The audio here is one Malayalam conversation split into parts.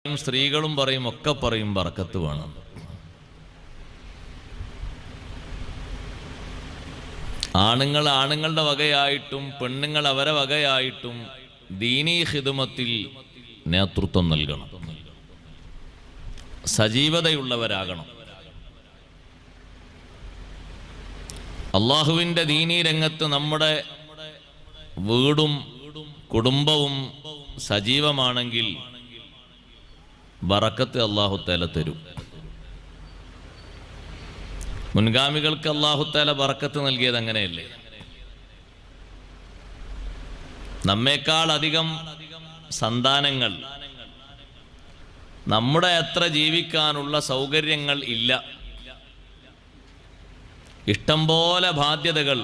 സ്ത്രീകളും പറയും, ഒക്കെ പറയും ബർക്കത്ത് വേണം. ആണുങ്ങൾ ആണുങ്ങളുടെ വകയായിട്ടും പെണ്ണുങ്ങൾ അവരെ വകയായിട്ടും ദീനീ ഖിദ്മത്തിൽ നേതൃത്വം നൽകണം, സജീവതയുള്ളവരാകണം. അള്ളാഹുവിൻ്റെ ദീനീ രംഗത്ത് നമ്മുടെ വീടും കുടുംബവും സജീവമാണെങ്കിൽ ബറക്കത്ത് അല്ലാഹു തആല തരും. മുൻഗാമികൾക്ക് അല്ലാഹു തആല ബറക്കത്ത് നൽകിയത് അങ്ങനെയല്ലേ? നമ്മേക്കാൾ അധികം സന്താനങ്ങൾ, നമ്മുടെ അത്ര ജീവിക്കാനുള്ള സൗകര്യങ്ങൾ ഇല്ല, ഇഷ്ടം പോലെ ബാധ്യതകൾ,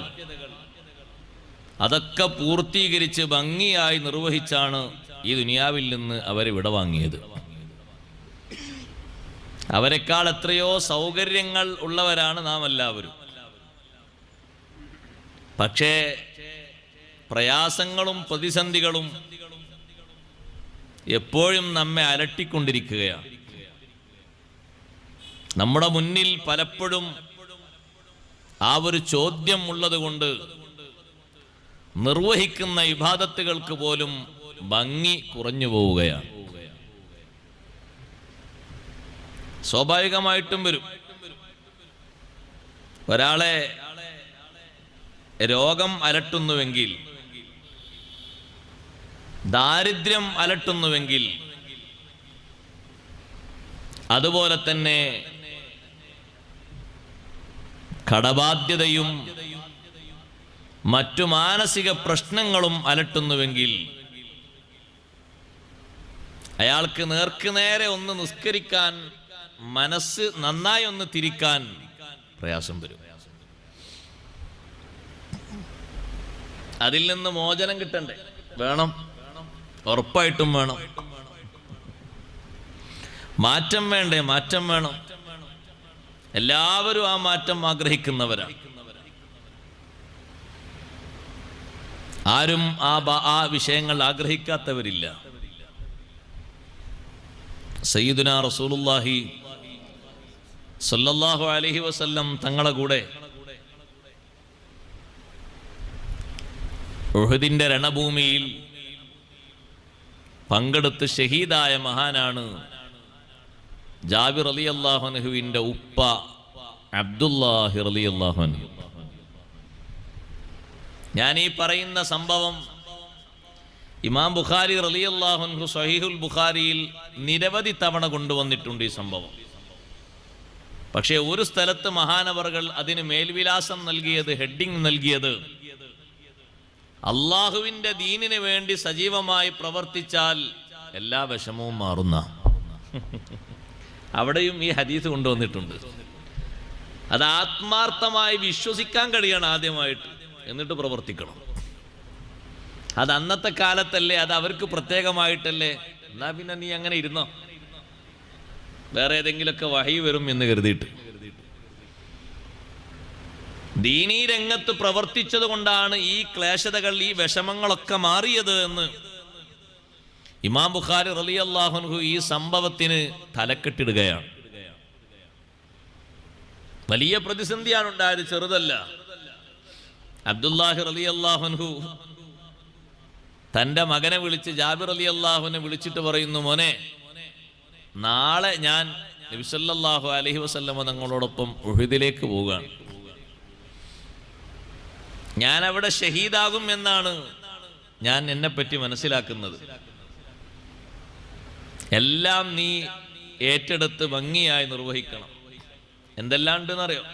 അതൊക്കെ പൂർത്തീകരിച്ച് ഭംഗിയായി നിർവഹിച്ചാണ് ഈ ദുനിയാവിൽ നിന്ന് അവരെ വിടവാങ്ങിയത്. അവരെക്കാൾ എത്രയോ സൗകര്യങ്ങൾ ഉള്ളവരാണ് നാം എല്ലാവരും. പക്ഷേ പ്രയാസങ്ങളും പ്രതിസന്ധികളും എപ്പോഴും നമ്മെ അലട്ടിക്കൊണ്ടിരിക്കുകയാണ്. നമ്മുടെ മുന്നിൽ പലപ്പോഴും ആ ഒരു ചോദ്യം ഉള്ളത് കൊണ്ട് നിർവഹിക്കുന്ന ഇബാദത്തുകൾക്ക് പോലും ഭംഗി കുറഞ്ഞു പോവുകയാണ്. സ്വാഭാവികമായിട്ടും വരും. ഒരാളെ രോഗം അലട്ടുന്നുവെങ്കിൽ, ദാരിദ്ര്യം അലട്ടുന്നുവെങ്കിൽ, അതുപോലെ തന്നെ കടബാധ്യതയും മറ്റു മാനസിക പ്രശ്നങ്ങളും അലട്ടുന്നുവെങ്കിൽ അയാൾക്ക് നേർക്കുനേരെ ഒന്ന് നിസ്കരിക്കാൻ, മനസ്സ് നന്നായി ഒന്ന് തിരിക്കാൻ പ്രയാസം വരും. അതിൽ നിന്ന് മോചനം കിട്ടണ്ടേ? വേണം, ഉറപ്പായിട്ടും വേണം. മാറ്റം വേണ്ടേ? മാറ്റം വേണം. എല്ലാവരും ആ മാറ്റം ആഗ്രഹിക്കുന്നവരാണ്. ആരും ആ വിഷയങ്ങൾ ആഗ്രഹിക്കാത്തവരില്ല. സയ്യിദുനാ റസൂലുള്ളാഹി സല്ലല്ലാഹു അലൈഹി വസല്ലം തങ്ങളെ കൂടെ ഉഹദിന്റെ രണഭൂമിയിൽ പങ്കെടുത്ത് ഷഹീദായ മഹാനാണ് ജാബിർ റളിയല്ലാഹു അൻഹുവിന്റെ ഉപ്പ അബ്ദുല്ലാഹി റളിയല്ലാഹു അൻഹു. ഞാൻ ഈ പറയുന്ന സംഭവം ഇമാം ബുഖാരി റളിയല്ലാഹു അൻഹു സ്വഹീഹുൽ ബുഖാരിയിൽ നിരവധി തവണ കൊണ്ടുവന്നിട്ടുണ്ട് ഈ സംഭവം. പക്ഷേ ഒരു സ്ഥലത്ത് മഹാനവറുകൾ അതിന് മേൽവിലാസം നൽകിയത്, ഹെഡിങ് നൽകിയത്, അള്ളാഹുവിന്റെ ദീനിന് വേണ്ടി സജീവമായി പ്രവർത്തിച്ചാൽ എല്ലാ വിഷമവും മാറുന്ന. അവിടെയും ഈ ഹദീസ് കൊണ്ടുവന്നിട്ടുണ്ട്. അത് ആത്മാർത്ഥമായി വിശ്വസിക്കാൻ കഴിയണം ആദ്യമായിട്ട്, എന്നിട്ട് പ്രവർത്തിക്കണം. അത് അന്നത്തെ കാലത്തല്ലേ, അത് അവർക്ക് പ്രത്യേകമായിട്ടല്ലേ. എന്നാ പിന്നെ നീ അങ്ങനെ ഇരുന്നോ, വേറെ ഏതെങ്കിലുമൊക്കെ വഹി വരും എന്ന് കരുതിയിട്ട്. ദീനീ രംഗത്ത് പ്രവർത്തിച്ചത് കൊണ്ടാണ് ഈ ക്ലേശതകൾ, ഈ വിഷമങ്ങളൊക്കെ മാറിയത് എന്ന് ഇമാം ബുഖാരി റളിയല്ലാഹു അൻഹു ഈ സംഭവത്തിന് തലക്കെട്ടിടുകയാണ്. വലിയ പ്രതിസന്ധിയാണ് ഉണ്ടായത്, ചെറുതല്ല. അബ്ദുല്ലാഹി റളിയല്ലാഹു അൻഹു തൻ്റെ മകനെ വിളിച്ച്, ജാബിർ റളിയല്ലാഹുവിനെ വിളിച്ചിട്ട് പറയുന്നു, മോനെ, നാളെ ഞാൻ നബി സല്ലല്ലാഹു അലൈഹി വസല്ലമ തങ്ങളോടൊപ്പം ഉഹദിലേക്ക് പോവുകയാണ്. ഞാൻ അവിടെ ഷഹീദാകും എന്നാണ് ഞാൻ എന്നെപ്പറ്റി മനസ്സിലാക്കുന്നത്. എല്ലാം നീ ഏറ്റെടുത്ത് ഭംഗിയായി നിർവഹിക്കണം. എന്തെല്ലാം ഉണ്ടെന്നറിയോ?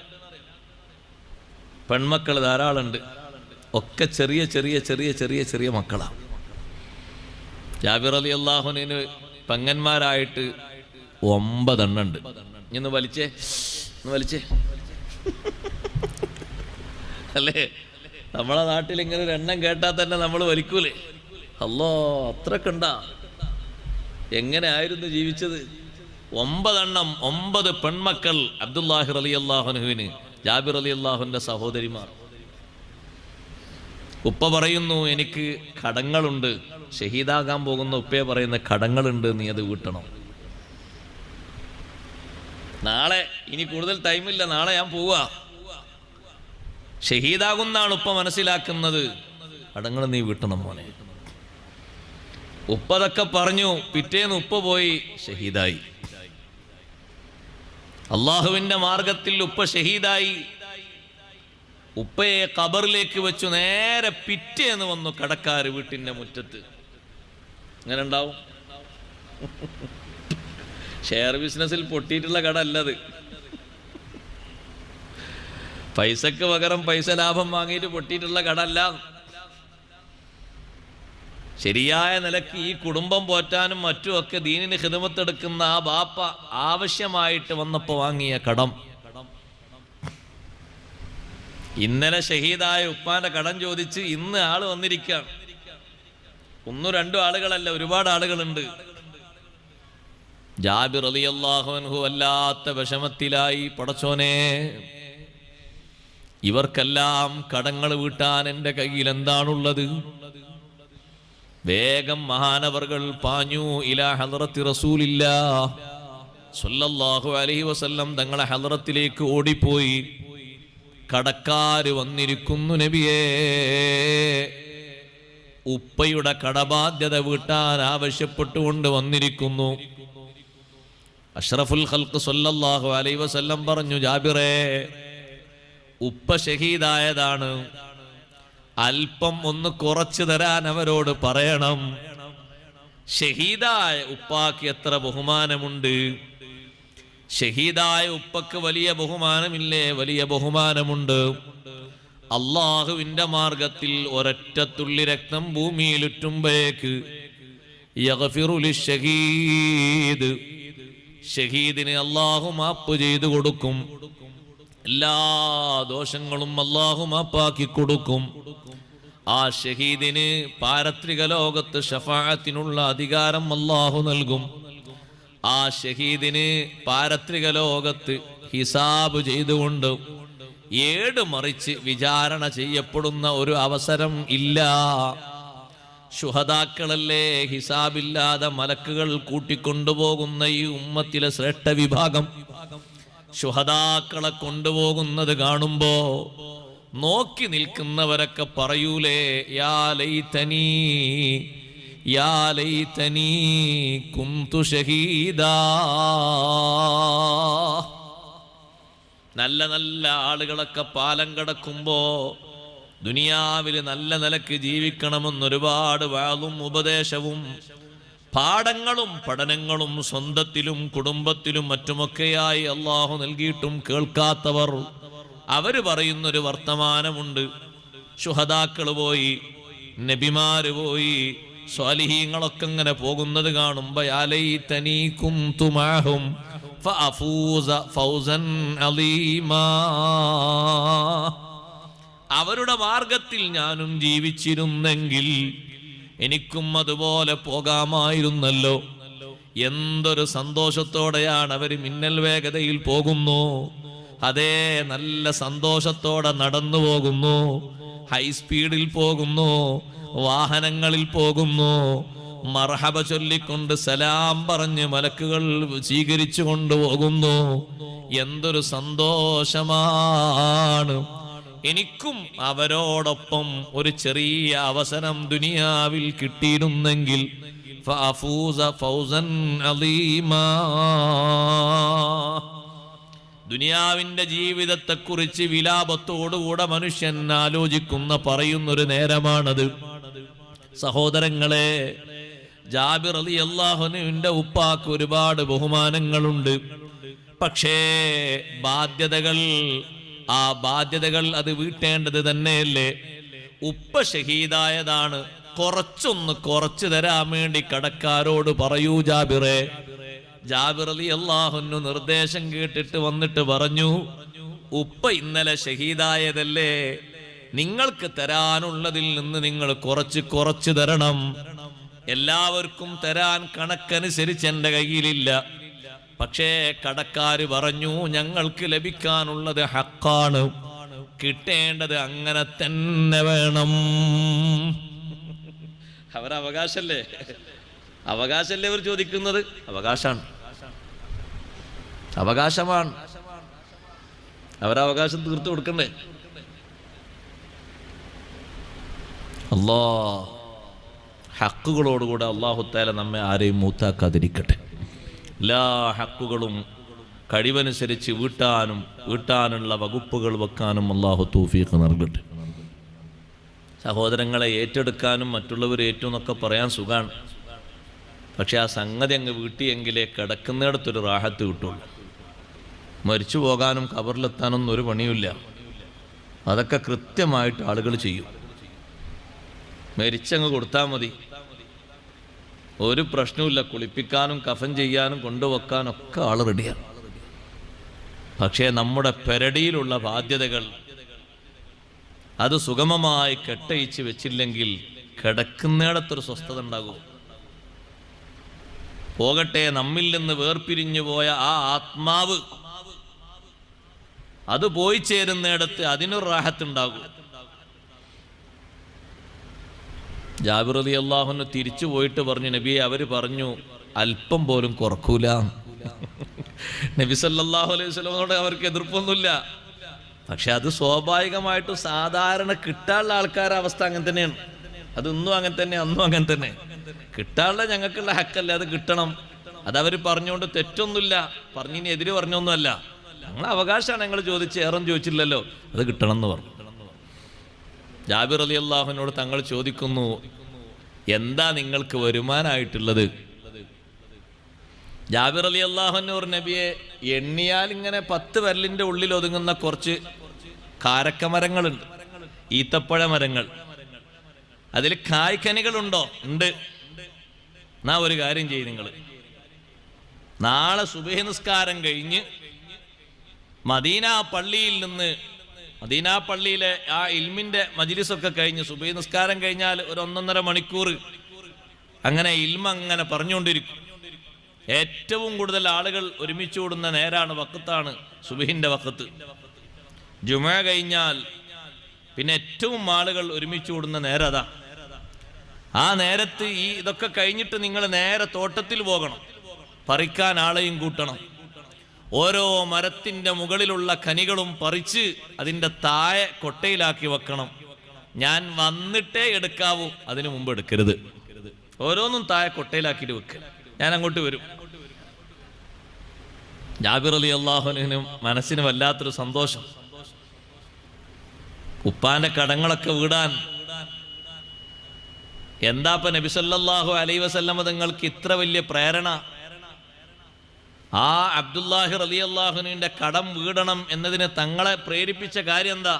പെൺമക്കൾ ധാരാളമുണ്ട്, ഒക്കെ ചെറിയ ചെറിയ ചെറിയ ചെറിയ ചെറിയ മക്കളാണ്. ജാബിർ റളിയല്ലാഹുവിന് പെങ്ങന്മാരായിട്ട് 9 എണ്ണുണ്ട്. ഇന്ന് വലിച്ചേ, വലിച്ചേ അല്ലേ? നമ്മളെ നാട്ടിൽ ഇങ്ങനെ ഒരു എണ്ണം കേട്ടാൽ തന്നെ നമ്മൾ വലിക്കൂലേ? അല്ലോ, അത്രക്ക് ഉണ്ടാ? എങ്ങനെ ആയിരുന്നു ജീവിച്ചത്? 9 എണ്ണം, 9 പെൺമക്കൾ അബ്ദുല്ലാഹി റളിയല്ലാഹു അൻഹുവിന്, ജാബിർ റളിയല്ലാഹുവിന്റെ സഹോദരിമാർ. ഉപ്പ പറയുന്നു, എനിക്ക് കടങ്ങളുണ്ട്. ഷഹീദാകാൻ പോകുന്ന ഉപ്പയെ പറയുന്ന കടങ്ങളുണ്ട്, നീ അത് വീട്ടണം. നാളെ ഇനി കൂടുതൽ ടൈമില്ല, നാളെ ഞാൻ പോവാ, ഷഹീദാകുന്നാണ് ഉപ്പ മനസ്സിലാക്കുന്നത്. കടങ്ങൾ നീ വീട്ടണം മോനെ. ഉപ്പതൊക്കെ പറഞ്ഞു. പിറ്റേന്ന് ഉപ്പ പോയി, ഷഹീദായി. അള്ളാഹുവിന്റെ മാർഗത്തിൽ ഉപ്പ ഷഹീദായി. ഉപ്പയെ ഖബറിലേക്ക് വെച്ചു. നേരെ പിറ്റേന്ന് വന്നു കടക്കാര് വീട്ടിന്റെ മുറ്റത്ത്. അങ്ങനെ ഉണ്ടാവും. ഷെയർ ബിസിനസ്സിൽ പൊട്ടിയിട്ടുള്ള കട അല്ലത്. പൈസക്ക് പകരം പൈസ ലാഭം വാങ്ങിയിട്ട് പൊട്ടിയിട്ടുള്ള കട അല്ല. ശരിയായ നിലക്ക് ഈ കുടുംബം പോറ്റാനും മറ്റുമൊക്കെ ദീനിന് ഖിദ്മത്തെടുക്കുന്ന ആ ബാപ്പ ആവശ്യമായിട്ട് വന്നപ്പോ വാങ്ങിയ കടം. ഇന്നലെ ഷഹീദായ ഉപ്പാന്റെ കടം ചോദിച്ച് ഇന്ന് ആള് വന്നിരിക്കുകയാണ്. ഒന്നും രണ്ടും ആളുകളല്ല, ഒരുപാട് ആളുകളുണ്ട്. ജാബിർ റളിയല്ലാഹു അൻഹു വല്ലാത്ത വിഷമത്തിലായി. പടച്ചോനെ, ഇവർക്കെല്ലാം കടങ്ങൾ വീട്ടാൻ എൻ്റെ കയ്യിൽ എന്താണുള്ളത്? വേഗം മഹാനവർകൾ പാഞ്ഞു ഇലാ ഹദ്റത്തി റസൂലില്ലാഹ് സ്വല്ലല്ലാഹു അലൈഹി വസല്ലം തങ്ങളെ ഹദ്റത്തിലേക്ക് ഓടിപ്പോയി. കടക്കാര് വന്നിരിക്കുന്നു നബിയേ, ഉപ്പയുടെ കടബാധ്യത വീട്ടാൻ ആവശ്യപ്പെട്ടുകൊണ്ട് വന്നിരിക്കുന്നു. അഷ്റഫുൽ ഖൽഖ് സ്വല്ലല്ലാഹു അലൈഹി വസല്ലം പറഞ്ഞു, ജാബിറേ, ഉപ്പ ഷഹീദായതാണ്, അല്പം ഒന്ന് കുറച്ചു തരാൻ അവരോട് പറയണം. ഷഹീദായ ഉപ്പാക്ക് എത്ര ബഹുമാനമുണ്ട്! ഷഹീദായ ഉപ്പക്ക് വലിയ ബഹുമാനമില്ലേ? വലിയ ബഹുമാനമുണ്ട്. അള്ളാഹുവിന്റെ മാർഗത്തിൽ ഒരൊറ്റ തുള്ളി രക്തം ഭൂമിയിലുറ്റുമ്പോഴേക്ക് യഗ്ഫിറു ലിശ്ശഹീദ്, ഷഹീദിന് അള്ളാഹു മാപ്പ് ചെയ്തു കൊടുക്കും. എല്ലാ ദോഷങ്ങളും അള്ളാഹു മാപ്പാക്കി കൊടുക്കും. ആ ഷഹീദിന് പാരത്രിക ലോകത്ത് ശഫാഅത്തിനുള്ള അധികാരം അള്ളാഹു നൽകും. ആ ഷഹീദിന് പാരത്രിക ലോകത്ത് ഹിസാബ് ചെയ്തുകൊണ്ട് ഏട് മറിച്ച് വിചാരണ ചെയ്യപ്പെടുന്ന ഒരു അവസരം ഇല്ല. ശുഹദാക്കളല്ലേ ഹിസാബില്ലാതെ മലക്കുകൾ കൂട്ടിക്കൊണ്ടുപോകുന്ന ഈ ഉമ്മത്തിലെ ശ്രേഷ്ഠ വിഭാഗം. ശുഹദാക്കളെ കൊണ്ടുപോകുന്നത് കാണുമ്പോ നോക്കി നിൽക്കുന്നവരൊക്കെ പറയൂലേ, യാ ലൈതനീ യാ ലൈതനീ കുന്തു ഷഹീദാ. നല്ല നല്ല ആളുകളൊക്കെ പാലം കടക്കുമ്പോ ദുനിയാവിൽ നല്ല നിലക്ക് ജീവിക്കണമെന്നൊരുപാട് വാളും ഉപദേശവും പാഠങ്ങളും പഠനങ്ങളും സ്വന്തത്തിലും കുടുംബത്തിലും മറ്റുമൊക്കെയായി അള്ളാഹു നൽകിയിട്ടും കേൾക്കാത്തവർ, അവര് പറയുന്നൊരു വർത്തമാനമുണ്ട്. ശുഹദാക്കള് പോയി, നബിമാര് പോയി, സ്വാലിഹീങ്ങളൊക്കെ ഇങ്ങനെ പോകുന്നത് കാണുമ്പോ യാ ലൈതനീ കുന്തു മഅഹും ഫഅഫൂസ ഫൗസൻ അളീമാ, അവരുടെ മാർഗത്തിൽ ഞാനും ജീവിച്ചിരുന്നെങ്കിൽ എനിക്കും അതുപോലെ പോകാമായിരുന്നല്ലോ. എന്തൊരു സന്തോഷത്തോടെയാണ് അവർ മിന്നൽ വേഗതയിൽ പോകുന്നു. അതേ, നല്ല സന്തോഷത്തോടെ നടന്നു പോകുന്നു, ഹൈസ്പീഡിൽ പോകുന്നു, വാഹനങ്ങളിൽ പോകുന്നു, മർഹബ ചൊല്ലിക്കൊണ്ട് സലാം പറഞ്ഞ് മലക്കുകൾ സ്വീകരിച്ചു കൊണ്ടുപോകുന്നു. എന്തൊരു സന്തോഷമാണ്! എനിക്കും അവരോടൊപ്പം ഒരു ചെറിയ അവസരം ദുനിയാവിൽ കിട്ടിയിരുന്നെങ്കിൽ ഫഅഫൂസ ഫൗസൻ അളീമാ. ദുനിയാവിന്റെ ജീവിതത്തെക്കുറിച്ച് വിലാപത്തോടുകൂടെ മനുഷ്യൻ ആലോചിക്കുന്ന പറയുന്നൊരു നേരമാണത്. സഹോദരങ്ങളെ, ജാബിർ റളിയല്ലാഹു അൻഹുവിന്റെ ഉപ്പാക്ക് ഒരുപാട് ബഹുമാനങ്ങളുണ്ട്. പക്ഷേ ബാധ്യതകൾ അത് വീട്ടേണ്ടത് തന്നെയല്ലേ? ഉപ്പ ഷഹീദായതാണ്, കുറച്ചൊന്ന് കുറച്ചു തരാൻ വേണ്ടി കടക്കാരോട് പറയൂ ജാബിറേ. ജാബിർ റളിയല്ലാഹു അൻഹു നിർദ്ദേശം കേട്ടിട്ട് വന്നിട്ട് പറഞ്ഞു, ഉപ്പ ഇന്നലെ ഷഹീദായതല്ലേ, നിങ്ങൾക്ക് തരാനുള്ളതിൽ നിന്ന് നിങ്ങൾ കുറച്ച് തരണം. എല്ലാവർക്കും തരാൻ കണക്കനുസരിച്ച് എൻ്റെ കയ്യിലില്ല. പക്ഷേ കടക്കാര് പറഞ്ഞു, ഞങ്ങൾക്ക് ലഭിക്കാനുള്ളത് ഹക്കാണ്, കിട്ടേണ്ടത് അങ്ങനെ തന്നെ വേണം. അവകാശല്ലേ അവർ ചോദിക്കുന്നത്? അവകാശാണ്. അവകാശമാണ്, അവരവകാശം തീർത്തു കൊടുക്കണ്ടേ? ഹക്കുകളോടുകൂടെ അല്ലാഹു തആല നമ്മെ ആരെയും മൂത്താക്കാതിരിക്കട്ടെ. എല്ലാ ഹക്കുകളും കഴിവനുസരിച്ച് വീട്ടാനുള്ള വകുപ്പുകൾ വെക്കാനും അല്ലാഹു തൗഫീഖ് നൽകട്ടെ. സഹോദരങ്ങളെ ഏറ്റെടുക്കാനും മറ്റുള്ളവർ ഏറ്റെന്നൊക്കെ പറയാൻ സുഖാണ്. പക്ഷെ ആ സംഗതി അങ്ങ് വീട്ടിയെങ്കിലേ കിടക്കുന്നിടത്തൊരു റാഹത്ത് കിട്ടുള്ളൂ. മരിച്ചു പോകാനും ഖബറിലെത്താനൊന്നും ഒരു പണിയുമില്ല. അതൊക്കെ കൃത്യമായിട്ട് ആളുകൾ ചെയ്യും. മരിച്ചങ്ങ് കൊടുത്താൽ മതി, ഒരു പ്രശ്നവുമില്ല. കുളിപ്പിക്കാനും കഫൻ ചെയ്യാനും കൊണ്ടുവെക്കാനൊക്കെ ആൾ റെഡിയാണ്. പക്ഷേ നമ്മുടെ പെരടിയിലുള്ള ബാധ്യതകൾ അത് സുഗമമായി കെട്ടയിച്ച് വെച്ചില്ലെങ്കിൽ കിടക്കുന്നിടത്തൊരു സ്വസ്ഥത ഉണ്ടാകും. പോകട്ടെ, നമ്മിൽ നിന്ന് വേർപിരിഞ്ഞു പോയ ആ ആത്മാവ് അത് പോയി ചേരുന്നിടത്ത് അതിനൊരു റാഹത്തുണ്ടാകും. ജാബിർ റളിയല്ലാഹു അൻഹു തിരിച്ചു പോയിട്ട് പറഞ്ഞു, നബിയെ അവര് പറഞ്ഞു അല്പം പോലും കുറക്കൂല. നബി സല്ലല്ലാഹു അലൈഹി വസല്ലമയോട് അവർക്ക് എതിർപ്പൊന്നുമില്ല. പക്ഷെ അത് സ്വാഭാവികമായിട്ടും സാധാരണ കിട്ടാനുള്ള ആൾക്കാരുടെ അവസ്ഥ അങ്ങനെ തന്നെയാണ്. അത് ഇന്നും അങ്ങനെ തന്നെ, അന്നും അങ്ങനെ തന്നെ. കിട്ടാനുള്ള ഞങ്ങൾക്കുള്ള ഹക്കല്ല, അത് കിട്ടണം. അതവർ പറഞ്ഞുകൊണ്ട് തെറ്റൊന്നുമില്ല, പറഞ്ഞിനി എതിര് പറഞ്ഞൊന്നുമല്ല. ഞങ്ങളെ അവകാശമാണ് ഞങ്ങൾ ചോദിച്ച്, ഏറം ചോദിച്ചില്ലല്ലോ, അത് കിട്ടണം എന്ന് പറഞ്ഞു. ജാബിർ റളിയല്ലാഹുവിനോട് തങ്ങൾ ചോദിക്കുന്നു, എന്താ നിങ്ങൾക്ക് വരുമാനമായിട്ടുള്ളത്? ജാബിർ റളിയല്ലാഹു ഒരു നബിയെ, എണ്ണിയാൽ ഇങ്ങനെ 10 വിരലിന്റെ ഉള്ളിൽ ഒതുങ്ങുന്ന കുറച്ച് കാരക്കമരങ്ങളുണ്ട്, ഈത്തപ്പഴ മരങ്ങൾ. അതിൽ കായ്ക്കനികളുണ്ടോ? ഉണ്ട്. എന്നാ ഒരു കാര്യം ചെയ്യും, നിങ്ങൾ നാളെ സുബഹി നിസ്കാരം കഴിഞ്ഞ് മദീന പള്ളിയിലെ ആ ഇൽമിന്റെ മജ്ലിസൊക്കെ കഴിഞ്ഞ് സുബഹി നിസ്കാരം കഴിഞ്ഞാൽ ഒരു 1.5 മണിക്കൂർ അങ്ങനെ ഇൽമ അങ്ങനെ പറഞ്ഞുകൊണ്ടിരിക്കും. ഏറ്റവും കൂടുതൽ ആളുകൾ ഒരുമിച്ച് കൂടുന്ന നേരാണ്, വഖത്താണ് സുബഹിന്റെ വഖത്ത്. ജുമുഅ കഴിഞ്ഞാൽ പിന്നെ ഏറ്റവും ആളുകൾ ഒരുമിച്ച് കൂടുന്ന നേരം അതാ. ആ നേരത്ത് ഇതൊക്കെ കഴിഞ്ഞിട്ട് നിങ്ങൾ നേരെ തോട്ടത്തിൽ പോകണം, പറിക്കാൻ ആളെയും കൂട്ടണം. ഓരോ മരത്തിന്റെ മുകളിലുള്ള ഖനികളും പറിച്ച് അതിൻ്റെ താഴെ കൊട്ടയിലാക്കി വെക്കണം. ഞാൻ വന്നിട്ടേ എടുക്കാവൂ, അതിനു മുമ്പ് എടുക്കരുത്. ഓരോന്നും താഴെ കൊട്ടയിലാക്കിയിട്ട് വെക്കുക, ഞാൻ അങ്ങോട്ട് വരും. ജാബിർ റളിയല്ലാഹുവിനും മനസ്സിന് വല്ലാത്തൊരു സന്തോഷം. ഉപ്പാന്റെ കടങ്ങളൊക്കെ വീടാൻ എന്താപ്പ നബി സല്ലല്ലാഹു അലൈഹി വസല്ലമ തങ്ങൾക്ക് ഇത്ര വലിയ പ്രേരണ? ആ അബ്ദുല്ലാഹി റളിയല്ലാഹുവിന്റെ കടം വീടണം എന്നതിന് തങ്ങളെ പ്രേരിപ്പിച്ച കാര്യം എന്താ?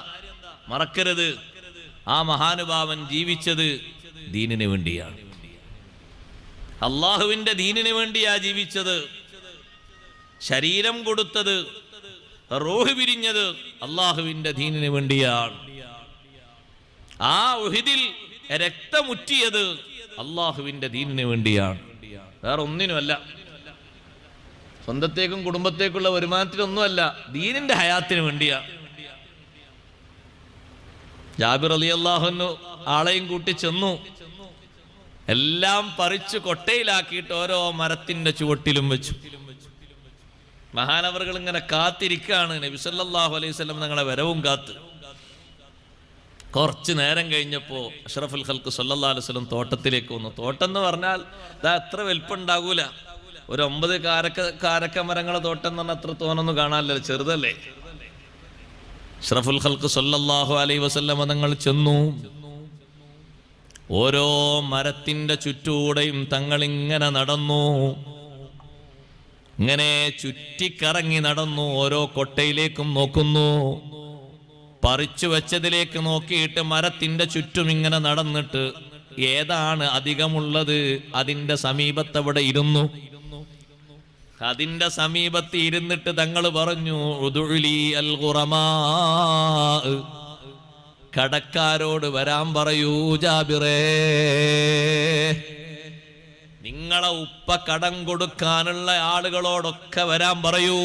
മറക്കരുത്, ആ മഹാനുഭാവൻ ജീവിച്ചത് ദീനിന് വേണ്ടിയാണ്, അള്ളാഹുവിന്റെ ദീനിന് വേണ്ടിയാ ജീവിച്ചത്. ശരീരം കൊടുത്തത്, റൂഹ് പിരിഞ്ഞത് അള്ളാഹുവിന്റെ ദീനിന് വേണ്ടിയാണ്. ആ ഉഹദിൽ രക്തമുറ്റിയത് അള്ളാഹുവിന്റെ ദീനിന് വേണ്ടിയാണ്, വേറെ ഒന്നിനുമല്ല. സ്വന്തത്തേക്കും കുടുംബത്തേക്കുള്ള വരുമാനത്തിനൊന്നുമല്ല, ദീനിന്റെ ഹയാത്തിന് വേണ്ടിയാ. ജാബിർ റളിയല്ലാഹു അൻഹു ആളെയും കൂട്ടി ചെന്നു. എല്ലാം പറിച്ചു കൊട്ടയിലാക്കിയിട്ട് ഓരോ മരത്തിന്റെ ചുവട്ടിലും വെച്ചു. മഹാനവറുകൾ ഇങ്ങനെ കാത്തിരിക്കാണ്, നബി സല്ലല്ലാഹു അലൈഹി വസല്ലം തങ്ങളെ വരവും കാത്ത്. കുറച്ച് നേരം കഴിഞ്ഞപ്പോ അഷ്റഫുൽ ഖൽഖ് സല്ലല്ലാഹു അലൈഹി വസല്ലം തോട്ടത്തിലേക്ക് വന്നു. തോട്ടം എന്ന് പറഞ്ഞാൽ അത്ര വലിപ്പമുണ്ടാകൂല, ഒരു 9 കാരക്ക മരങ്ങളെ തോട്ടം എന്ന് പറഞ്ഞാൽ അത്ര തോന്നൊന്നും കാണാനല്ലോ, ചെറുതല്ലേ. അഷ്റഫുൽ ഖൽഖ് സല്ലല്ലാഹു അലൈഹി വസല്ലം തങ്ങൾ ചെന്നു. ഓരോ മരത്തിന്റെ ചുറ്റൂടെയും തങ്ങളിങ്ങനെ നടന്നു, ഇങ്ങനെ ചുറ്റിക്കറങ്ങി നടന്നു. ഓരോ കൊട്ടയിലേക്കും നോക്കുന്നു, പറിച്ചു വെച്ചതിലേക്ക് നോക്കിയിട്ട് മരത്തിന്റെ ചുറ്റും ഇങ്ങനെ നടന്നിട്ട് ഏതാണ് അധികമുള്ളത് അതിന്റെ സമീപത്തവിടെ ഇരുന്നു. അതിന്റെ സമീപത്ത് ഇരുന്നിട്ട് തങ്ങൾ പറഞ്ഞു, ഉദുലി അൽ ഖുറമാ, കടക്കാരോട് വരാൻ പറയൂ ജാബിറേ, നിങ്ങളെ ഉപ്പ കടം കൊടുക്കാനുള്ള ആളുകളോടൊക്കെ വരാൻ പറയൂ.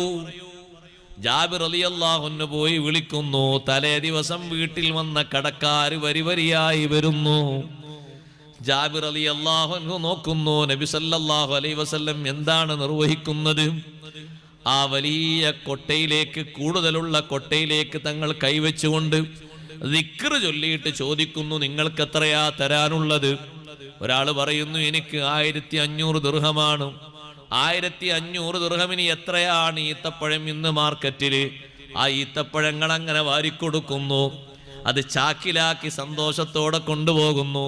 ജാബിർ റളിയല്ലാഹു അൻഹു പോയി വിളിക്കുന്നു. തലേ ദിവസം വീട്ടിൽ വന്ന കടക്കാര് വരിവരിയായി വരുന്നു. ജാബിർ റളിയല്ലാഹു അൻഹു നോക്കുന്നു, നബി സല്ലല്ലാഹു അലൈഹി വസല്ലം എന്താണ് നിർവഹിക്കുന്നത്? ആ വലിയ കൊട്ടയിലേക്ക്, കൂടുതലുള്ള കൊട്ടയിലേക്ക് തങ്ങൾ കൈവച്ചുകൊണ്ട് ദിക്ർ ചൊല്ലിയിട്ട് ചോദിക്കുന്നു, നിങ്ങൾക്ക് എത്രയാ തരാനുള്ളത്? ഒരാൾ പറയുന്നു, എനിക്ക് 1500 ദിർഹമാണ്. 1500 ദിർഹമിന് എത്രയാണ് ഈത്തപ്പഴം ഇന്ന് മാർക്കറ്റില്? ആ ഈത്തപ്പഴങ്ങൾ അങ്ങനെ വാരിക്കൊടുക്കുന്നു. അത് ചാക്കിലാക്കി സന്തോഷത്തോടെ കൊണ്ടുപോകുന്നു.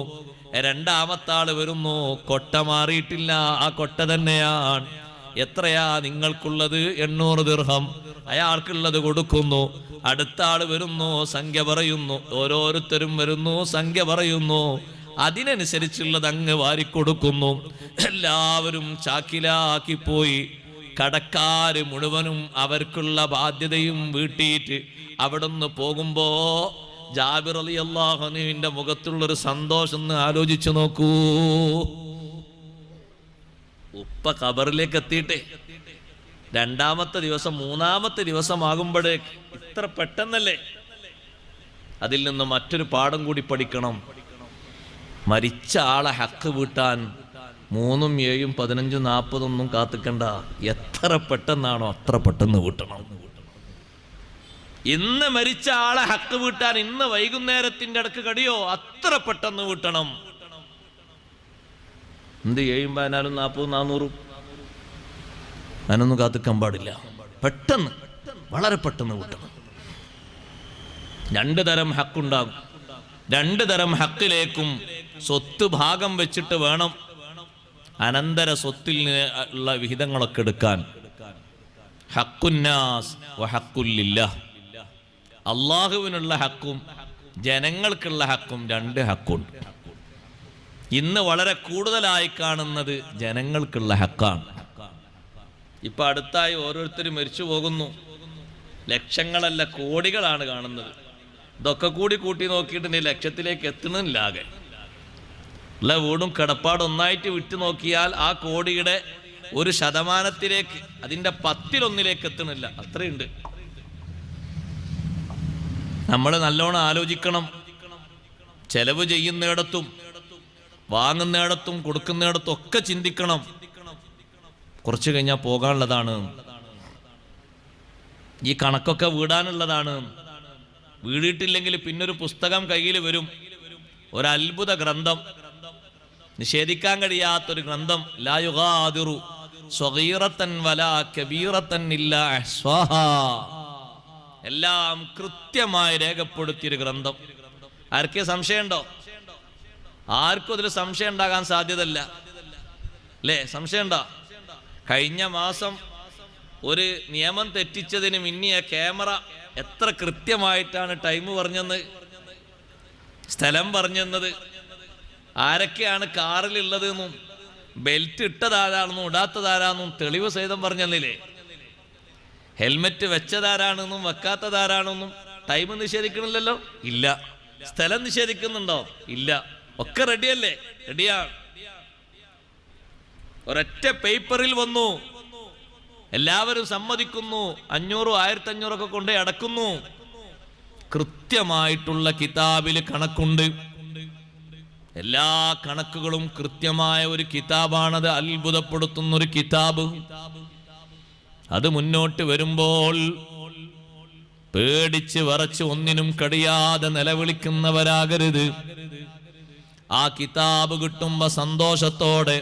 രണ്ടാമത്തെ ആള് വരുന്നു, കൊട്ട മാറിയിട്ടില്ല, ആ കൊട്ട തന്നെയാണ്. എത്രയാ നിങ്ങൾക്കുള്ളത്? 800 ദിർഹം. അയാൾക്കുള്ളത് കൊടുക്കുന്നു. അടുത്ത ആള് വരുന്നു, സംഖ്യ പറയുന്നു. ഓരോരുത്തരും വരുന്നു, സംഖ്യ പറയുന്നു. അതിനനുസരിച്ചുള്ളത് അങ്ങ് വാരിക്കൊടുക്കുന്നു. എല്ലാവരും ചാക്കിലാക്കി പോയി. കടക്കാര് മുഴുവനും അവർക്കുള്ള ബാധ്യതയും വീട്ടിയിട്ട് അവിടുന്ന് പോകുമ്പോ ജാബിർ റളിയല്ലാഹു അൻഹുവിന്റെ മുഖത്തുള്ളൊരു സന്തോഷം ഒന്ന് ആലോചിച്ചു നോക്കൂ. ഉപ്പ ഖബറിലേക്ക് എത്തിയിട്ടേ രണ്ടാമത്തെ ദിവസം, മൂന്നാമത്തെ ദിവസമാകുമ്പോഴേ ഇത്ര പെട്ടെന്നല്ലേ? അതിൽ നിന്ന് മറ്റൊരു പാഠം കൂടി പഠിക്കണം. മരിച്ച ആളെ ഹക്ക് വീട്ടാൻ 3, 7, 15, 40 ഒന്നും കാത്തിക്കണ്ട. എത്ര പെട്ടെന്നാണോ അത്ര പെട്ടെന്ന് വീട്ടണം. ഇന്ന് മരിച്ച ആളെ ഹക്ക് വീട്ടാൻ ഇന്ന് വൈകുന്നേരത്തിന്റെ അടുക്ക് കടിയോ അത്ര പെട്ടെന്ന് വീട്ടണം. എന്ത് 7, 14, 40, 400 അതിനൊന്നും കാത്തിക്കാൻ പാടില്ല. പെട്ടെന്ന്, വളരെ പെട്ടെന്ന് വീട്ടണം. 2 തരം ഹക്കുണ്ടാകും. 2 തരം ഹക്കിലേക്കും സ്വത്ത് ഭാഗം വെച്ചിട്ട് വേണം അനന്തര സ്വത്തിൽ ഉള്ള വിഹിതങ്ങളൊക്കെ എടുക്കാൻ. ഹക്കുന്നാസ് വ ഹക്കുല്ലില്ലാഹ്. അള്ളാഹുവിനുള്ള ഹക്കും ജനങ്ങൾക്കുള്ള ഹക്കും 2 ഹക്കുണ്ട്. ഇന്ന് വളരെ കൂടുതലായി കാണുന്നത് ജനങ്ങൾക്കുള്ള ഹക്കാണ്. ഇപ്പൊ അടുത്തായി ഓരോരുത്തരും മരിച്ചു പോകുന്നു. ലക്ഷങ്ങളല്ല, കോടികളാണ് കാണുന്നത്. ഇതൊക്കെ കൂടി കൂട്ടി നോക്കിയിട്ട് ലക്ഷത്തിലേക്ക് എത്തണില്ലാകെ. ഉള്ള വീടും കിടപ്പാടും ഒന്നായിട്ട് വിട്ടു നോക്കിയാൽ ആ കോടിയുടെ 1% അതിൻ്റെ 10-1 എത്തണില്ല. അത്രയുണ്ട്. നമ്മൾ നല്ലോണം ആലോചിക്കണം. ചെലവ് ചെയ്യുന്നിടത്തും വാങ്ങുന്നിടത്തും കൊടുക്കുന്നിടത്തും ഒക്കെ ചിന്തിക്കണം. കുറച്ച് കഴിഞ്ഞാൽ പോകാനുള്ളതാണ്. ഈ കണക്കൊക്കെ വീടാനുള്ളതാണ്. വീടിയിട്ടില്ലെങ്കിൽ പിന്നൊരു പുസ്തകം കയ്യിൽ വരും, ഒരു അത്ഭുത ഗ്രന്ഥം, നിഷേധിക്കാൻ കഴിയാത്തൊരു ഗ്രന്ഥം. ലാ യുഗാദിറു സ്വഗീറത്തൻ വലാ കബീറത്തൻ ഇല്ലാ അഹ്സാഹാ. എല്ലാം കൃത്യമായി രേഖപ്പെടുത്തിയൊരു ഗ്രന്ഥം. ആർക്കേ സംശയമുണ്ടോ? ആർക്കും അതിൽ സംശയം ഉണ്ടാകാൻ സാധ്യതയില്ല അല്ലേ? സംശയമുണ്ടോ? കഴിഞ്ഞ മാസം ഒരു നിയമം തെറ്റിച്ചതിന് മിന്നിയ ക്യാമറ എത്ര കൃത്യമായിട്ടാണ് ടൈം പറഞ്ഞെന്ന്, സ്ഥലം പറഞ്ഞെന്നത്, ആരൊക്കെയാണ് കാറിലുള്ളത് എന്നും ബെൽറ്റ് ഇട്ടതാരാണെന്നും ഇടാത്തതാരാണെന്നും തെളിവ് സഹിതം പറഞ്ഞെന്നില്ലേ? Helmet വെച്ചതാരാണെന്നും വെക്കാത്തതാരാണെന്നും time നിഷേധിക്കണില്ലല്ലോ? ഇല്ല. സ്ഥലം നിഷേധിക്കുന്നുണ്ടോ? ഇല്ല. ഒക്കെ റെഡിയല്ലേ? റെഡിയാണ്. ഒരൊറ്റ പേപ്പറിൽ വന്നു, എല്ലാവരും സമ്മതിക്കുന്നു. 500, 1500 ഒക്കെ കൊണ്ടേ അടക്കുന്നു. കൃത്യമായിട്ടുള്ള കിതാബില് കണക്കുണ്ട്. എല്ലാ കണക്കുകളും കൃത്യമായ ഒരു കിതാബാണത്. അത്ഭുതപ്പെടുത്തുന്ന ഒരു കിതാബ്. അത് മുന്നോട്ട് വരുമ്പോൾ പേടിച്ച് വിറച്ച് ഒന്നിനും കഴിയാതെ നിലവിളിക്കുന്നവരാകരുത്. ആ കിതാബ് കിട്ടുമ്പോ സന്തോഷത്തോടെ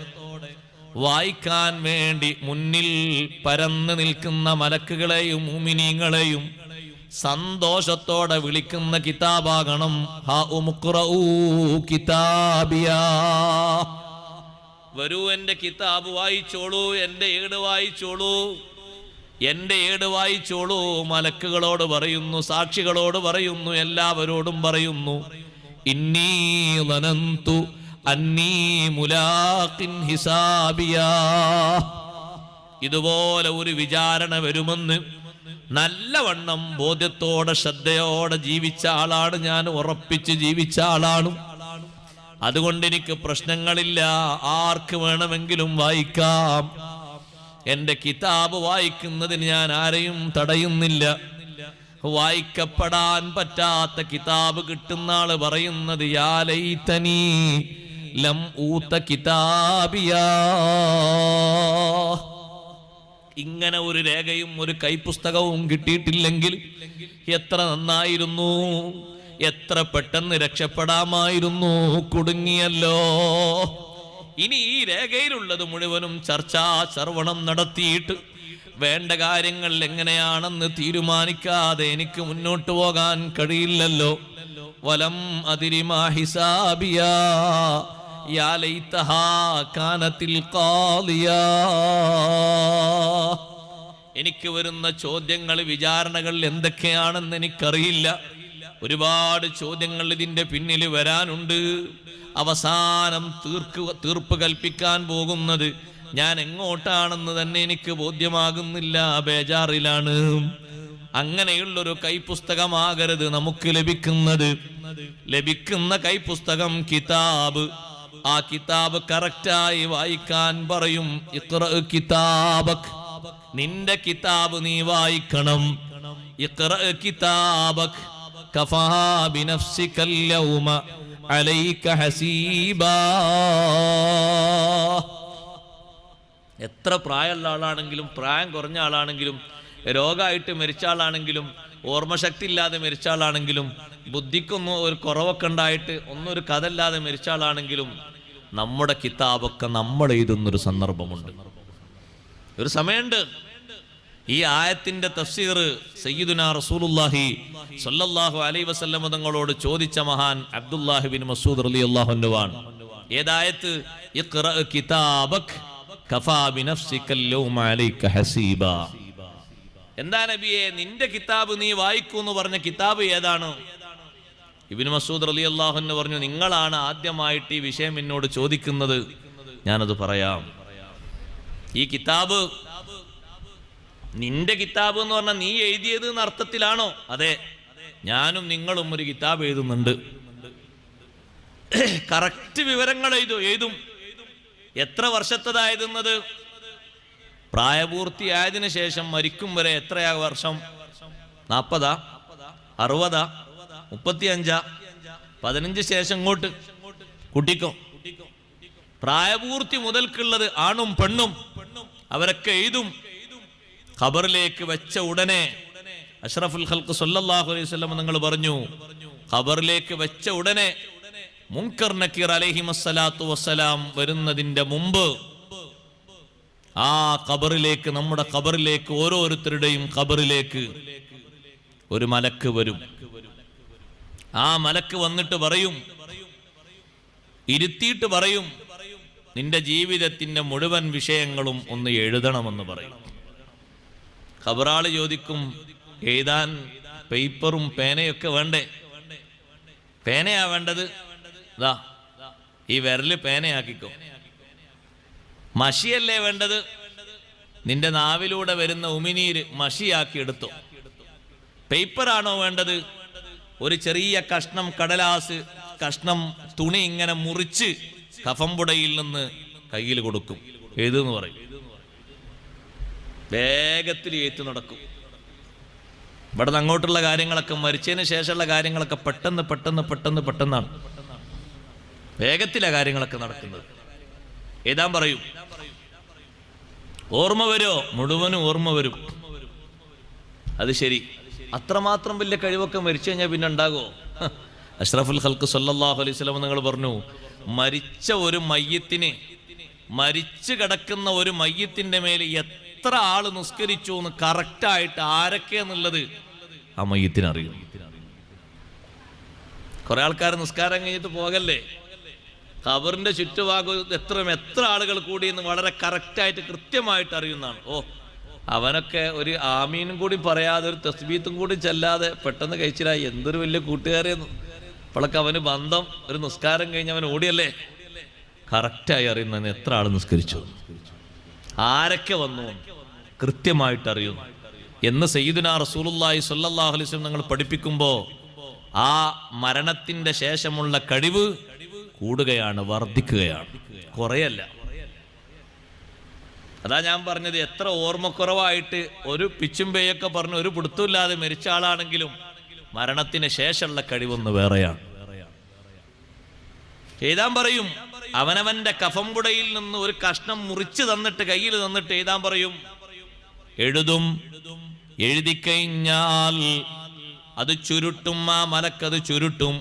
വായിക്കാൻ വേണ്ടി മുന്നിൽ പരന്നു നിൽക്കുന്ന മലക്കുകളെയും മുഅ്മിനീങ്ങളെയും സന്തോഷത്തോടെ വിളിക്കുന്ന കിതാബാകണം. വരൂ, എന്റെ കിതാബ് വായിച്ചോളൂ, എന്റെ ഏട് വായിച്ചോളൂ, എന്റെ ഏട് വായിച്ചോളൂ. മലക്കുകളോട് പറയുന്നു, സാക്ഷികളോട് പറയുന്നു, എല്ലാവരോടും പറയുന്നു. ഇന്നീ ളനന്തു അന്നീ മുലാഖിൻ ഹിസാബിയാ. ഇതുപോലെ ഒരു വിചാരണ വരുമെന്ന് നല്ലവണ്ണം ബോധ്യത്തോടെ ശ്രദ്ധയോടെ ജീവിച്ച ആളാണ് ഞാൻ. ഉറപ്പിച്ച് ജീവിച്ച ആളാണ്. അതുകൊണ്ട് എനിക്ക് പ്രശ്നങ്ങളില്ല. ആർക്ക് വേണമെങ്കിലും വായിക്കാം. എന്റെ കിതാബ് വായിക്കുന്നതിന് ഞാൻ ആരെയും തടയുന്നില്ല. വായിക്കപ്പെടാൻ പറ്റാത്ത കിതാബ് കിട്ടുന്ന ആള് പറയുന്നത്, യാ ലൈതനീ ലം ഊത കിതാബിയാ. ഇങ്ങനെ ഒരു രേഖയും ഒരു കൈപ്പുസ്തകവും കിട്ടിയിട്ടില്ലെങ്കിൽ എത്ര നന്നായിരുന്നു, എത്ര പെട്ടെന്ന് രക്ഷപ്പെടാമായിരുന്നു. കുടുങ്ങിയല്ലോ. ഇനി ഈ രേഖയിലുള്ളത് മുഴുവനും ചർച്ചാ ശ്രവണം നടത്തിയിട്ട് വേണ്ട കാര്യങ്ങൾ എങ്ങനെയാണെന്ന് തീരുമാനിക്കാതെ എനിക്ക് മുന്നോട്ട് പോകാൻ കഴിയില്ലല്ലോ. വലം അതിരിമാ ഹിസാബിയാ യാ ലൈതഹാ കാനത്തിൽ ഖാദിയാ. എനിക്ക് വരുന്ന ചോദ്യങ്ങൾ, വിചാരണകൾ എന്തൊക്കെയാണെന്ന് എനിക്കറിയില്ല. ഒരുപാട് ചോദ്യങ്ങൾ ഇതിന്റെ പിന്നിൽ വരാനുണ്ട്. അവസാനം തീർപ്പ് കൽപ്പിക്കാൻ പോകുന്നത് ഞാൻ എങ്ങോട്ടാണെന്ന് തന്നെ എനിക്ക് ബോധ്യമാകുന്നില്ല. ബേജാറിലാണ്. അങ്ങനെയുള്ളൊരു കൈപ്പുസ്തകമാകരുത് നമുക്ക് ലഭിക്കുന്നത്. ലഭിക്കുന്ന കൈപ്പുസ്തകം കിതാബ്. ആ കിതാബ് കറക്റ്റായി വായിക്കാൻ പറയും. ഇഖ്റ കിതാബക്, നിന്റെ കിതാബ് നീ വായിക്കണം. ഇഖ്റ കിതാബക് കഫാ ബിനഫ്സികൽ യൗമ അലൈക ഹസീബാ. എത്ര പ്രായമുള്ള ആളാണെങ്കിലും, പ്രായം കുറഞ്ഞ ആളാണെങ്കിലും, രോഗമായിട്ട് മരിച്ച ആളാണെങ്കിലും, ഓർമ്മശക്തി ഇല്ലാതെ മരിച്ച ആളാണെങ്കിലും, ബുദ്ധിക്കൊന്നും ഒരു കുറവൊക്കെ ഉണ്ടായിട്ട് ഒന്നും ഒരു കഥ ഇല്ലാതെ മരിച്ച ആളാണെങ്കിലും നമ്മുടെ കിതാബൊക്കെ നമ്മൾ എഴുതുന്നൊരു സന്ദർഭമുണ്ട്, ഒരു സമയമുണ്ട്. ഈ ആയത്തിന്റെ തഫ്സീർ സയ്യിദുനാ റസൂലുള്ളാഹി സ്വല്ലല്ലാഹു അലൈഹി വസല്ലം തങ്ങളോട് ചോദിച്ച മഹാൻ അബ്ദുല്ലാഹി ബിൻ മസ്ഊദ് റളിയല്ലാഹു അൻഹു ആണ്. ഏതായത്ത്? ഇഖ്റ കിതാബക് കഫാ ബിനഫ്സികൽ യൗമ അലൈക ഹസീബാ. എന്താ നബിയെ, നിന്റെ കിതാബ് നീ വായിക്കൂ എന്ന് പറഞ്ഞ കിതാബ് ഏതാണ്? ഇബ്നു മസ്ഊദ് റളിയല്ലാഹു അൻഹു പറഞ്ഞു, നിങ്ങളാണ് ആദ്യമായിട്ട് ഈ വിഷയം എന്നോട് ചോദിക്കുന്നത്, ഞാനത് പറയാം. ഈ കിതാബ് നിന്റെ കിതാബ് എന്ന് പറഞ്ഞാൽ നീ എഴുതിയത് എന്ന അർത്ഥത്തിലാണോ? അതെ, ഞാനും നിങ്ങളും ഒരു കിതാബ് എഴുതുന്നുണ്ട്. കറക്റ്റ് വിവരങ്ങൾ എഴുതും. എത്ര വർഷത്തതായിരുന്നത്? പ്രായപൂർത്തിയായതിനു ശേഷം മരിക്കും വരെ എത്രയാ വർഷം? 40, 60, 35, 15 ശേഷം ഇങ്ങോട്ട് കുട്ടിക്കോ. പ്രായപൂർത്തി മുതൽക്കുള്ളത് ആണും പെണ്ണും അവരൊക്കെ എഴുതും. ഖബറിലേക്ക് വെച്ച ഉടനെ അഷ്റഫുൽ ഖൽഖ് സല്ലല്ലാഹു അലൈഹി വസല്ലം നിങ്ങൾ പറഞ്ഞു, ഖബറിലേക്ക് വെച്ച ഉടനെ മുൻകർ നക്കീർ അലൈഹിമസ്സലാത്തു വസ്സലാം വരുന്നതിന്റെ മുമ്പ് ആ ഖബറിലേക്ക്, നമ്മുടെ ഖബറിലേക്ക്, ഓരോരുത്തരുടെയും ഖബറിലേക്ക് ഒരു മലക്ക് വരും. ആ മലക്ക് വന്നിട്ട് പറയും, ഇരുത്തിയിട്ട് പറയും, നിന്റെ ജീവിതത്തിന്റെ മുഴുവൻ വിഷയങ്ങളും ഒന്ന് എഴുതണമെന്ന് പറയും. ഖബറാള് ചോദിക്കും, എഴുതാൻ പേപ്പറും പേനയൊക്കെ വേണ്ടേ? പേനയാ വേണ്ടത്? ദാ ഈ വിരല് പേനയാക്കിക്കോ. മഷിയല്ലേ വേണ്ടത്? നിന്റെ നാവിലൂടെ വരുന്ന ഉമിനീര് മഷിയാക്കി എടുത്തോ. പേപ്പറാണോ വേണ്ടത്? ഒരു ചെറിയ കഷ്ണം കടലാസ്, കഷ്ണം തുണി ഇങ്ങനെ മുറിച്ച് കഫംപുടയിൽ നിന്ന് കയ്യിൽ കൊടുക്കും, എഴുതെന്ന് പറയും. വേഗത്തിൽ എഴുത്ത് നടക്കും. ഇവിടെ നിന്ന് അങ്ങോട്ടുള്ള കാര്യങ്ങളൊക്കെ, മരിച്ചതിന് ശേഷമുള്ള കാര്യങ്ങളൊക്കെ പെട്ടെന്നാണ്. വേഗത്തിലാണ് കാര്യങ്ങളൊക്കെ നടക്കുന്നത്. എഴുതാൻ പറയും. ഓർമ്മ വരുമോ? മുഴുവനും ഓർമ്മ വരും. അത് ശരി, അത്രമാത്രം വലിയ കഴിവൊക്കെ മരിച്ചു കഴിഞ്ഞാൽ പിന്നെ ഉണ്ടാകുമോ? അഷ്റഫുൽ ഖൽഖ് സല്ലല്ലാഹു അലൈഹി വസല്ലം നിങ്ങൾ പറഞ്ഞു, മരിച്ച ഒരു മയ്യത്തിന്, മരിച്ചു കിടക്കുന്ന ഒരു മയ്യത്തിന്റെ മേൽ എത്ര ആള് നിസ്കരിച്ചു എന്ന് കറക്റ്റായിട്ട് ആരൊക്കെയാന്നുള്ളത് ആ മയ്യത്തിന് അറിയും. കുറെ ആൾക്കാർ നിസ്കാരം കഴിഞ്ഞിട്ട് പോകല്ലേ, ഖബറിന്റെ ചുറ്റുഭാഗം എത്ര ആളുകൾ കൂടി എന്ന് വളരെ കറക്റ്റായിട്ട് കൃത്യമായിട്ട് അറിയുന്നതാണ്. ഓ, അവനൊക്കെ ഒരു ആമീനും കൂടി പറയാതെ, ഒരു തസ്ബീത്തും കൂടി ചെല്ലാതെ പെട്ടെന്ന് കഴിച്ചില്ലായി, എന്തൊരു വലിയ കൂട്ടുകാരെയെന്ന്. അപ്പോഴൊക്കെ അവന് ബന്ധം, ഒരു നിസ്കാരം കഴിഞ്ഞ് അവൻ ഓടിയല്ലേ. കറക്റ്റായി അറിയുന്നതിന് എത്ര ആൾ നിസ്കരിച്ചു, ആരൊക്കെ വന്നു, കൃത്യമായിട്ട് അറിയുന്നു എന്ന് സയ്യിദുനാ റസൂലുള്ളാഹി സ്വല്ലല്ലാഹു അലൈഹി വസല്ലം നിങ്ങൾ പഠിപ്പിക്കുമ്പോൾ ആ മരണത്തിന്റെ ശേഷമുള്ള കഴിവ് കൂടുകയാണ്, വർദ്ധിക്കുകയാണ്, കുറയല്ല. അതാ ഞാൻ പറഞ്ഞത്, എത്ര ഓർമ്മക്കുറവായിട്ട് ഒരു പിച്ചും പേയൊക്കെ പറഞ്ഞ് ഒരു പിടുത്തമില്ലാതെ മരിച്ച ആളാണെങ്കിലും മരണത്തിന് ശേഷമുള്ള കഴിവൊന്ന് വേറെയാണ്. എഴുതാൻ പറയും. അവനവന്റെ കഫംപുടയിൽ നിന്ന് ഒരു കഷ്ണം മുറിച്ച് തന്നിട്ട്, കയ്യിൽ തന്നിട്ട് എഴുതാൻ പറയും. എഴുതിക്കഴിഞ്ഞാൽ അത് ചുരുട്ടും. ആ മലക്കത് ചുരുട്ടും.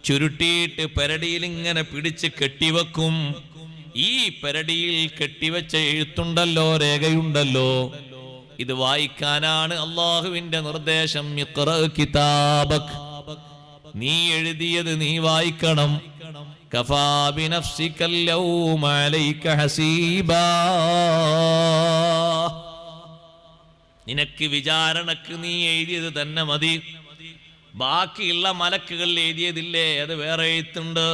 ചുരുട്ടിയിട്ട് പെരടിയിൽ ഇങ്ങനെ പിടിച്ച് കെട്ടിവെക്കും. ഈ പെരടിയിൽ കെട്ടിവെച്ച എഴുത്തുണ്ടല്ലോ, രേഖയുണ്ടല്ലോ, ഇത് വായിക്കാനാണ് അള്ളാഹുവിന്റെ നിർദ്ദേശം. ഇഖ്റ കിതാബക്, നീ എഴുതിയത് നീ വായിക്കണം. കഫാ ബിനഫ്സികൽ യൗമ അലൈക ഹസീബാ, നിനക്ക് വിചാരണക്ക് നീ എഴുതിയത് തന്നെ മതി. ബാക്കിയുള്ള മലക്കുകൾ എഴുതിയതില്ലേ, അത് വേറെ എഴുത്തുണ്ട്.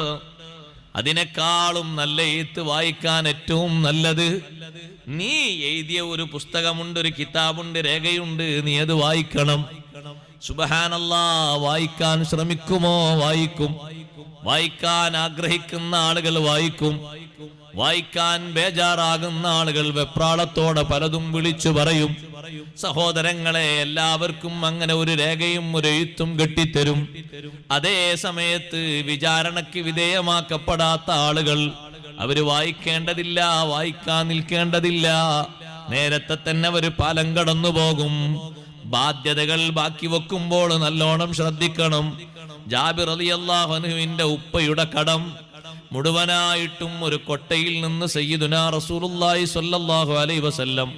അതിനേക്കാളും നല്ല എഴുത്ത് വായിക്കാൻ ഏറ്റവും നല്ലത് നീ എഴുതിയ ഒരു പുസ്തകമുണ്ട്, ഒരു കിതാബുണ്ട്, രേഖയുണ്ട്, നീ അത് വായിക്കണം. സുബ്ഹാനല്ലാഹ്, വായിക്കാൻ ശ്രമിക്കുമോ? വായിക്കും. വായിക്കാൻ ആഗ്രഹിക്കുന്ന ആളുകൾ വായിക്കും. വായിക്കാൻ ബേജാറാകുന്ന ആളുകൾ വെപ്രാളത്തോടെ പലതും വിളിച്ചു പറയും. സഹോദരങ്ങളെ, എല്ലാവർക്കും അങ്ങനെ ഒരു രേഖയും ഒരു എഴുത്തും കെട്ടിത്തരും. അതേ സമയത്ത് വിചാരണയ്ക്ക് വിധേയമാക്കപ്പെടാത്ത ആളുകൾ, അവര് വായിക്കേണ്ടതില്ല, വായിക്കാൻ നിൽക്കേണ്ടതില്ല. നേരത്തെ തന്നെ അവര് പാലം കടന്നു പോകും. ബാധ്യതകൾ ബാക്കി വെക്കുമ്പോൾ നല്ലോണം ശ്രദ്ധിക്കണം. ജാബിർ റളിയല്ലാഹു അൻഹുവിന്റെ ഉപ്പയുടെ കടം മുഴുവനായിട്ടും ഒരു കൊട്ടയിൽ നിന്ന് സയ്യിദുനാ റസൂലുള്ളാഹി സ്വല്ലല്ലാഹു അലൈഹി വസല്ലം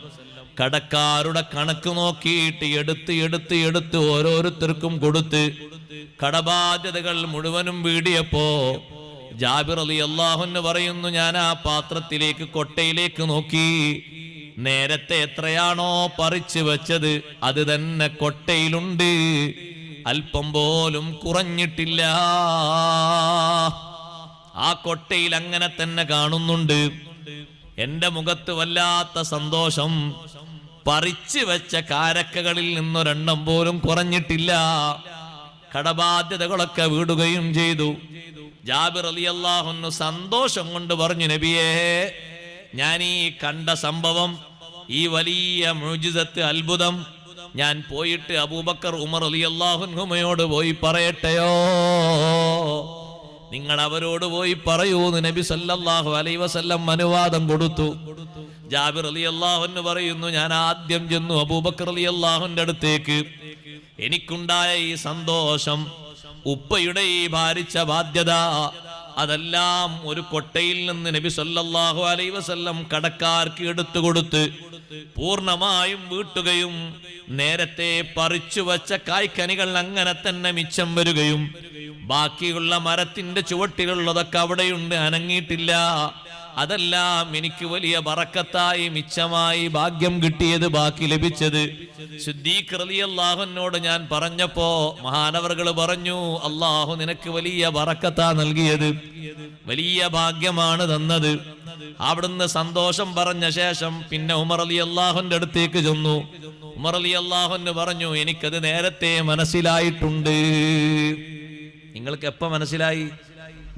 കടക്കാരുടെ കണക്ക് നോക്കിയിട്ട് എടുത്ത് ഓരോരുത്തർക്കും കൊടുത്ത് കടബാധ്യതകൾ മുഴുവനും വീടിയപ്പോ ജാബിർ റളിയല്ലാഹു അൻഹു പറയുന്നു, ഞാൻ ആ പാത്രത്തിലേക്ക്, കൊട്ടയിലേക്ക് നോക്കി. നേരത്തെ എത്രയാണോ പറിച്ചു വെച്ചത് അത് തന്നെ കൊട്ടയിലുണ്ട്, അല്പം പോലും കുറഞ്ഞിട്ടില്ല. ആ കൊട്ടയിൽ അങ്ങനെ തന്നെ കാണുന്നുണ്ട്. എന്റെ മുഖത്ത് വല്ലാത്ത സന്തോഷം. പറിച്ചു വെച്ച കാരക്കകളിൽ നിന്നൊരെണ്ണം പോലും കുറഞ്ഞിട്ടില്ല. കടബാധ്യതകളൊക്കെ വീടുകയും ചെയ്തു. ജാബിർ റളിയല്ലാഹു അൻഹു സന്തോഷം കൊണ്ട് പറഞ്ഞു, നബിയേ, ഞാൻ ഈ കണ്ട സംഭവം, ഈ വലിയ മുഅ്ജിസത്ത്, അത്ഭുതം, ഞാൻ പോയിട്ട് അബൂബക്കർ, ഉമർ റളിയല്ലാഹു അൻഹുമയോട് പോയി പറയട്ടെയോ? നിങ്ങൾ അവരോട് പോയി പറയൂന്ന് നബി സല്ലല്ലാഹു അലൈഹി വസല്ലം അനുവാദം കൊടുത്തു. ജാബിർ റളിയല്ലാഹു അൻഹു പറയുന്നു, ഞാൻ ആദ്യം ചെന്നു അബൂബക്കർ റളിയല്ലാഹുവിന്റെ അടുത്തേക്ക്. എനിക്കുണ്ടായ ഈ സന്തോഷം, ഉപ്പയുടെ ഈ ഭാരിച്ച ബാധ്യത, അതെല്ലാം ഒരു കൊട്ടയിൽ നിന്ന് നബി സല്ലല്ലാഹു അലൈഹി വസല്ലം കടക്കാർക്ക് എടുത്തു കൊടുത്ത് പൂർണ്ണമായും വീട്ടുകയും നേരത്തെ പറിച്ചു വച്ച കായ്ക്കനികൾ അങ്ങനെ തന്നെ മിച്ചം വരികയും ബാക്കിയുള്ള മരത്തിന്റെ ചുവട്ടിലുള്ളതൊക്കെ അവിടെയുണ്ട്, അനങ്ങിയിട്ടില്ല. അതെല്ലാം എനിക്ക് വലിയ ബറക്കത്തായി, മിച്ചമായി, ഭാഗ്യം കിട്ടിയത്, ബാക്കി ലഭിച്ചത്. സിദ്ദീഖ് റളിയല്ലാഹു അൻഹുവോട് ഞാൻ പറഞ്ഞപ്പോ മഹാനവറുകൾ പറഞ്ഞു, അല്ലാഹു നിനക്ക് വലിയ ബറക്കത്താ നൽകിയത്, വലിയ ഭാഗ്യമാണ് തന്നത്. അവിടുന്ന് സന്തോഷം പറഞ്ഞ ശേഷം പിന്നെ ഉമർ റളിയല്ലാഹുവിന്റെ അടുത്തേക്ക് ചെന്നു. ഉമർ റളിയല്ലാഹു അൻഹു പറഞ്ഞു, എനിക്കത് നേരത്തെ മനസ്സിലായിട്ടുണ്ട്. നിങ്ങൾക്ക് എപ്പോ മനസ്സിലായി?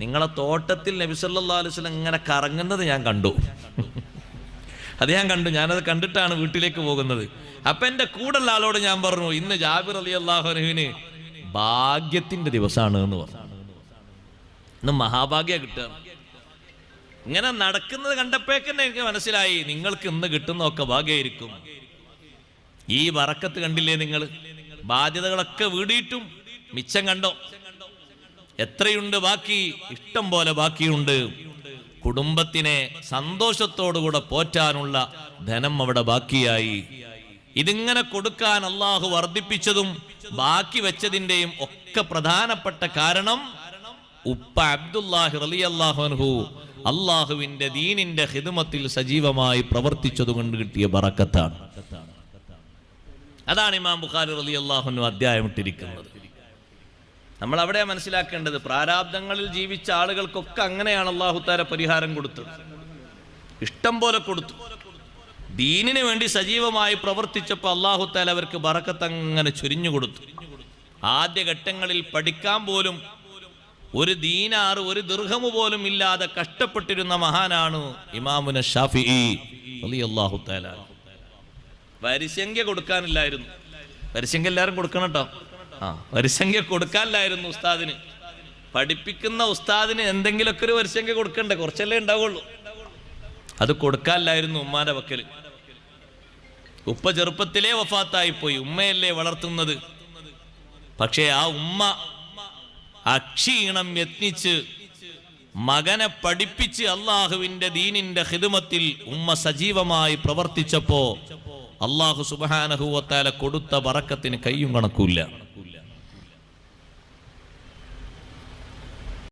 നിങ്ങളെ തോട്ടത്തിൽ നബി സല്ലല്ലാഹു അലൈഹി വസല്ലം ഇങ്ങനെ കറങ്ങുന്നത് ഞാൻ കണ്ടു. അത് ഞാൻ കണ്ടു. ഞാനത് കണ്ടിട്ടാണ് വീട്ടിലേക്ക് പോകുന്നത്. അപ്പൊ എന്റെ കൂടെയുള്ള ആളോട് ഞാൻ പറഞ്ഞു, ഇന്ന് ജാബിർ റളിയല്ലാഹു അൻഹുവിന് ഭാഗ്യത്തിന്റെ ദിവസമാണ് എന്ന് പറഞ്ഞു. ഇന്ന് മഹാഭാഗ്യ കിട്ടുക. ഇങ്ങനെ നടക്കുന്നത് കണ്ടപ്പോഴേക്കന്നെ എനിക്ക് മനസ്സിലായി, നിങ്ങൾക്ക് ഇന്ന് കിട്ടുന്നതൊക്കെ ഭാഗ്യമായിരിക്കും. ഈ ബറക്കത്ത് കണ്ടില്ലേ നിങ്ങൾ? ബാധ്യതകളൊക്കെ വീടിയിട്ടും മിച്ചം കണ്ടോ? എത്രയുണ്ട് ബാക്കി? ഇഷ്ടം പോലെ ബാക്കിയുണ്ട്. കുടുംബത്തിനെ സന്തോഷത്തോടുകൂടെ പോറ്റാനുള്ള ധനം അവിടെ ബാക്കിയായി. ഇതിങ്ങനെ കൊടുക്കാൻ അള്ളാഹു വർദ്ധിപ്പിച്ചതും ബാക്കി വെച്ചതിന്റെയും ഒക്കെ പ്രധാനപ്പെട്ട കാരണം ഉപ്പ അബ്ദുല്ലാഹി റളിയല്ലാഹു അൻഹു അള്ളാഹുവിന്റെ ദീനിന്റെ ഖിദ്മത്തിൽ സജീവമായി പ്രവർത്തിച്ചതുകൊണ്ട് കിട്ടിയ ബറക്കത്താണ്. അതാണ് ഇമാം ബുഖാരി റളിയല്ലാഹു അൻഹു അധ്യായം ഇട്ടിരിക്കുന്നത്. നമ്മൾ അവിടെ മനസ്സിലാക്കേണ്ടത്, പ്രാരാബ്ദങ്ങളിൽ ജീവിച്ച ആളുകൾക്കൊക്കെ അങ്ങനെയാണ് അല്ലാഹു തആല പരിഹാരം കൊടുത്തത്. ഇഷ്ടം പോലെ കൊടുത്തു. ദീനിന് വേണ്ടി സജീവമായി പ്രവർത്തിച്ചപ്പോൾ അല്ലാഹു തആല അവർക്ക് ബറക്കത്ത് അങ്ങനെ ചൊരിഞ്ഞു കൊടുത്തു. ആദ്യഘട്ടങ്ങളിൽ പഠിക്കാൻ പോലും ഒരു ദീനാർ, ഒരു ദിർഹം പോലും ഇല്ലാതെ കഷ്ടപ്പെട്ടിരുന്ന മഹാനാണ് ഇമാമുന ഷാഫിഈ റളിയല്ലാഹു തആല. വരിസംഖ്യ കൊടുക്കാനില്ലായിരുന്നു. വരിസംഖ്യ എല്ലാവരും കൊടുക്കണം കേട്ടോ. വരിസംഖ്യ കൊടുക്കാനില്ലായിരുന്നു ഉസ്താദിന്. പഠിപ്പിക്കുന്ന ഉസ്താദിന് എന്തെങ്കിലുമൊക്കെ ഒരു വരിസംഖ്യ കൊടുക്കണ്ടേ? കുറച്ചല്ലേ ഉണ്ടാവുള്ളൂ. അത് കൊടുക്കാനില്ലായിരുന്നു ഉമ്മാന്റെ വക്കല്. ഉപ്പ ചെറുപ്പത്തിലേ വഫാത്തായിപ്പോയി, ഉമ്മയല്ലേ വളർത്തുന്നത്. പക്ഷേ ആ ഉമ്മ അക്ഷീണം യത്നിച്ച് മകനെ പഠിപ്പിച്ച് അള്ളാഹുവിന്റെ ദീനിന്റെ ഖിദ്മത്തിൽ ഉമ്മ സജീവമായി പ്രവർത്തിച്ചപ്പോ അള്ളാഹു സുബ്ഹാനഹു വ തആല കൊടുത്ത ബറക്കത്തിന് കയ്യും കണക്കൂല്ല.